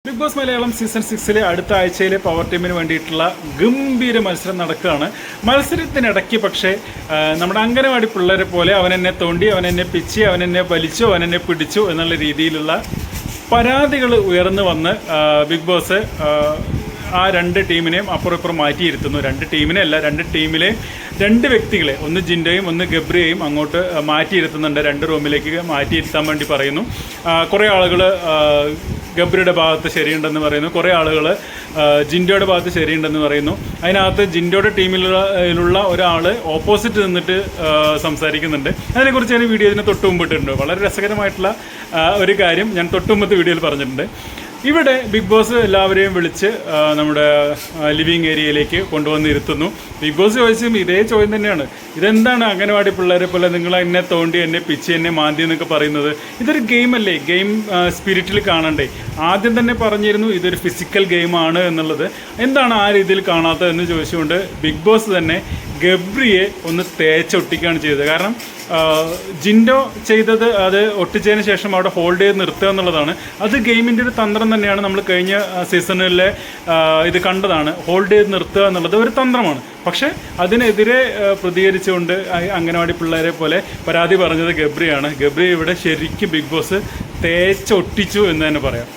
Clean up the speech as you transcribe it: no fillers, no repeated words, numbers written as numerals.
Big boss Malayalam season 6 അടുത്ത ആഴ്ചയിലെ power ടീമിന് വേണ്ടിയിട്ടുള്ള ഗംഭീര മത്സരം നടക്കുകയാണ്. മത്സരത്തിനിടയ്ക്ക് പക്ഷേ നമ്മുടെ അംഗനവാടി പിള്ളേരെ പോലെ അവൻ എന്നെ തോണ്ടി, അവൻ എന്നെ പിച്ചി, അവൻ എന്നെ വലിച്ചു, അവൻ എന്നെ പിടിച്ചു എന്നുള്ള രീതിയിലുള്ള പരാതികൾ ഉയർന്നു വന്ന് ബിഗ് ബോസ് ആ രണ്ട് ടീമിനെയും അപ്പുറം ഇപ്പുറം മാറ്റിയിരുത്തുന്നു. രണ്ട് ടീമിനെ അല്ല, രണ്ട് ടീമിലെ രണ്ട് വ്യക്തികളെ, ഒന്ന് ജിൻഡോയും ഒന്ന് ഗബ്രിയെയും അങ്ങോട്ട് മാറ്റിയിരുത്തുന്നുണ്ട്. രണ്ട് റൂമിലേക്ക് മാറ്റിയിരുത്താൻ വേണ്ടി പറയുന്നു. കുറേ ആളുകൾ ഗബ്രിയുടെ ഭാഗത്ത് ശരിയുണ്ടെന്ന് പറയുന്നു, കുറേ ആളുകൾ ജിൻഡോയുടെ ഭാഗത്ത് ശരിയുണ്ടെന്ന് പറയുന്നു. അതിനകത്ത് ജിൻഡോയുടെ ടീമിലുള്ള ഒരാൾ ഓപ്പോസിറ്റ് നിന്നിട്ട് സംസാരിക്കുന്നുണ്ട്. അതിനെക്കുറിച്ച് ഞാൻ വീഡിയോയിൽ തൊട്ട് മുമ്പിട്ടുണ്ട്. വളരെ രസകരമായിട്ടുള്ള ഒരു കാര്യം ഞാൻ തൊട്ട് മുമ്പത്തെ വീഡിയോയിൽ പറഞ്ഞിട്ടുണ്ട്. ഇവിടെ ബിഗ് ബോസ് എല്ലാവരെയും വിളിച്ച് നമ്മുടെ ലിവിങ് ഏരിയയിലേക്ക് കൊണ്ടുവന്നിരുത്തുന്നു. ബിഗ് ബോസ് ചോദിച്ചും ഇതേ ചോദ്യം തന്നെയാണ്, ഇതെന്താണ് അംഗനവാടി പിള്ളേരെ പോലെ നിങ്ങൾ എന്നെ തോണ്ടി, എന്നെ പിച്ചി, എന്നെ മാന്തി എന്നൊക്കെ പറയുന്നത്? ഇതൊരു ഗെയിമല്ലേ, ഗെയിം സ്പിരിറ്റിൽ കാണണ്ടേ? ആദ്യം തന്നെ പറഞ്ഞിരുന്നു ഇതൊരു ഫിസിക്കൽ ഗെയിമാണ് എന്നുള്ളത്. എന്താണ് ആ രീതിയിൽ കാണാത്തതെന്ന് ചോദിച്ചുകൊണ്ട് ബിഗ് ബോസ് തന്നെ ഗബ്രിയെ ഒന്ന് തേച്ചൊട്ടിക്കുകയാണ് ചെയ്തത്. കാരണം ജിൻഡോ ചെയ്തത് അത് ഒട്ടിച്ചതിന് ശേഷം അവിടെ ഹോൾഡ് ചെയ്ത് നിർത്തുക എന്നുള്ളതാണ്. അത് ഗെയിമിൻ്റെ ഒരു തന്ത്രം തന്നെയാണ്. നമ്മൾ കഴിഞ്ഞ സീസണിലെ ഇത് കണ്ടതാണ്. ഹോൾഡ് ചെയ്ത് നിർത്തുക എന്നുള്ളത് ഒരു തന്ത്രമാണ്. പക്ഷേ അതിനെതിരെ പ്രതികരിച്ചുകൊണ്ട് അംഗനവാടി പിള്ളേരെ പോലെ പരാതി പറഞ്ഞത് ഗബ്രിയാണ്. ഗബ്രി ഇവിടെ ശരിക്കും ബിഗ് ബോസ് തേച്ചൊട്ടിച്ചു എന്ന് തന്നെ പറയാം.